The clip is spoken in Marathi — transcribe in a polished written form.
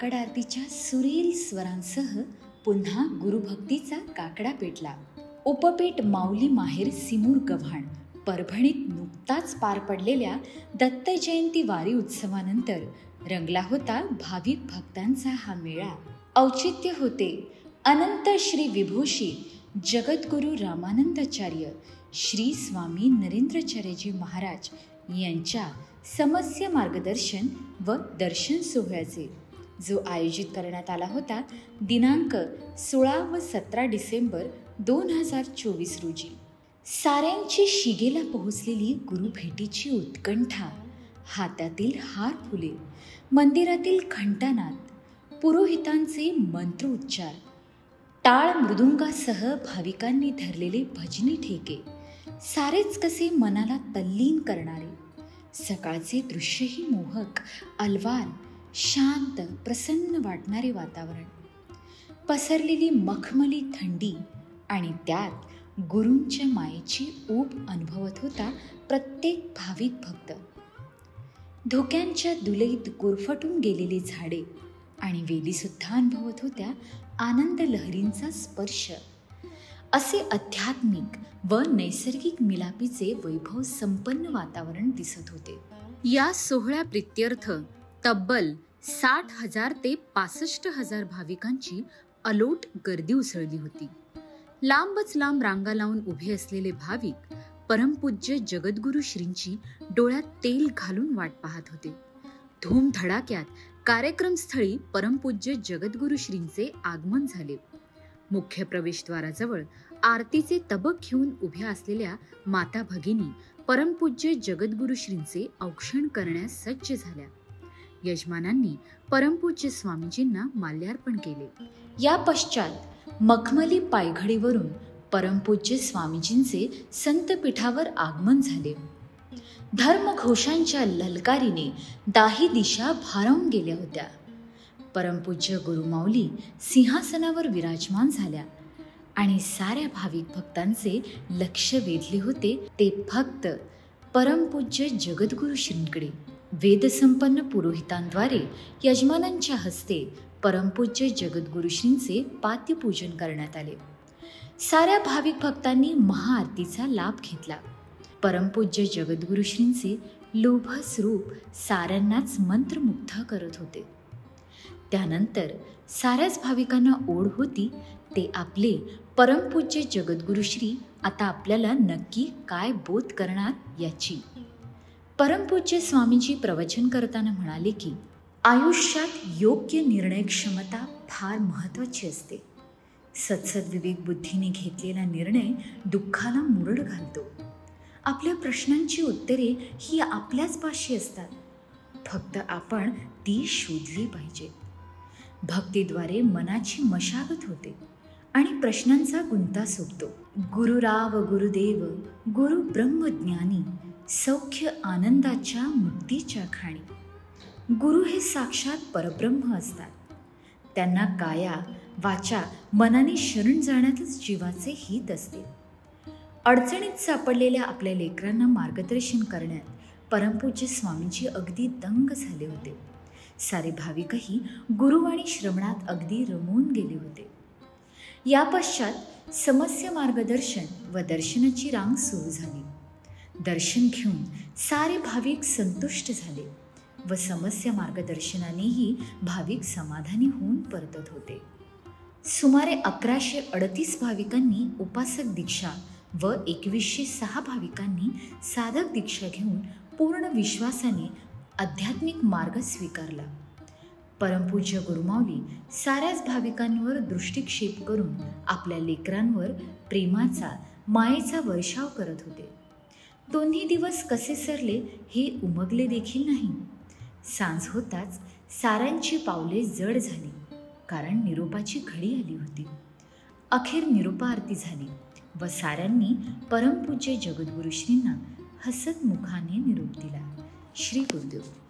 काकड आरतीच्या सुरेल स्वरांसह पुन्हा गुरुभक्तीचा काकडा पेटला. उपपेट माऊली माहेर सिमूर गव्हाण. परभणीत नुकताच पार पडलेल्या दत्त जयंती वारी उत्सवानंतर रंगला होता भाविक भक्तांचा हा मेळा. औचित्य होते अनंत श्री विभूषी जगद्गुरु रामानंदाचार्य श्री स्वामी नरेंद्राचार्यजी महाराज यांच्या समस्य मार्गदर्शन व दर्शन सोहळ्याचे, जो आयोजित करण्यात आला होता दिनांक 16 व 17 डिसेंबर 2024 रोजी. साऱ्यांची शिगेला पोहोचलेली गुरुभेटीची उत्कंठा, हातातील हार फुले, मंदिरातील घंटानाद, पुरोहितांचे मंत्रोच्चार, टाळ मृदुंगासह भाविकांनी धरलेले भजनी ठेके, सारेच कसे मनाला तल्लीन करणारे. सकाळचे दृश्यही मोहक, अलवार, शांत, प्रसन्न वाटणारे वातावरण, पसरलेली मखमली थंडी आणि त्यात गुरूंच्या मायेची ऊब अनुभवत होता प्रत्येक भाविक भक्त. धुक्यांच्या दुलईत गुरफटून गेलेली झाडे आणि वेलीसुद्धा अनुभवत होत्या आनंद लहरींचा स्पर्श. असे आध्यात्मिक व नैसर्गिक मिलापीचे वैभव संपन्न वातावरण दिसत होते. या सोहळ्या प्रित्यर्थ तब्बल 60,000 ते 65,000 भाविकांची अलोट गर्दी उसळली होती. लांबच लांब रांगा लावून उभे असलेले भाविक परमपूज्य जगद्गुरु श्रींची डोळ्यात तेल घालून वाट पाहत होते. धूमधडाक्यात कार्यक्रमस्थळी परमपूज्य जगद्गुरु श्रींचे आगमन झाले. मुख्य प्रवेशद्वाराजवळ आरतीचे तबक घेऊन उभ्या असलेल्या माता भगिनी परमपूज्य जगद्गुरु श्रींचे औक्षण करण्यास सज्ज झाल्या. यजमानांनी परमपूज्य स्वामीजींना माल्यार्पण केले. या पश्चात मखमली पायघडीवरून परमपूज्य स्वामीजींचे संतपीठावर आगमन झाले. धर्मघोषांच्या ललकारीने दाही दिशा भारावून गेल्या होत्या. परमपूज्य गुरुमाऊली सिंहासनावर विराजमान झाल्या आणि साऱ्या भाविक भक्तांचे लक्ष वेधले होते ते फक्त परमपूज्य जगद्गुरु श्रींकडे. वेदसंपन्न पुरोहितांद्वारे यजमानांच्या हस्ते परमपूज्य जगद्गुरु श्रींचे पाद्यपूजन करण्यात आले. साऱ्या भाविक भक्तांनी महाआरतीचा लाभ घेतला. परमपूज्य जगद्गुरु श्रींचे लोभस रूप साऱ्यांनाच मंत्रमुग्ध करत होते. त्यानंतर साऱ्याच भाविकांना ओढ होती ते आपले परमपूज्य जगद्गुरु श्री आता आपल्याला नक्की काय बोध करणार याची. परमपूज्य स्वामीजी प्रवचन करताना म्हणाले की आयुष्यात योग्य निर्णय क्षमता फार महत्त्वाची असते. सत्सद्विवेक बुद्धीने घेतलेला निर्णय दुःखाला मुरड घालतो. आपल्या प्रश्नांची उत्तरे ही आपल्याच पाशी असतात, फक्त आपण ती शोधली पाहिजे. भक्तीद्वारे मनाची मशागत होते आणि प्रश्नांचा गुंता सुटतो. गुरुराव गुरुदेव गुरु ब्रह्मज्ञानी सौख्य आनंदाच्या मुक्तीच्या खाणी. गुरु हे साक्षात परब्रह्म असतात. त्यांना काया वाचा मनाने शरण जाण्यातच जीवाचे हित असते. अडचणीत सापडलेल्या आपल्या लेकरांना मार्गदर्शन करण्यात परमपूज्य स्वामींची अगदी दंग झाले होते. सारे भाविकही गुरुवाणी श्रवणात अगदी रमून गेले होते. या पश्चात समस्य मार्गदर्शन व दर्शनाची रांग सुरू झाली. दर्शन घेऊन सारे भाविक संतुष्ट झाले व समस्य मार्गदर्शनानेही भाविक समाधानी होऊन परतत होते. सुमारे 1138 भाविकांनी उपासक दीक्षा व 2106 भाविकांनी साधक दीक्षा घेऊन पूर्ण विश्वासाने आध्यात्मिक मार्ग स्वीकारला. परमपूज्य गुरुमाऊली साऱ्याच भाविकांवर दृष्टिक्षेप करून आपल्या लेकरांवर प्रेमाचा मायेचा वर्षाव करत होते. दोन्ही दिवस कसे सरले हे उमगले देखील नाही. सांज होताच साऱ्यांची पावले जड झाली, कारण निरोपाची घडी आली होती. अखेर निरोपा आरती झाली व साऱ्यांनी परमपूज्य जगद्गुरु श्रींना हसत मुखाने निरोप दिला. श्री गुरुदेव.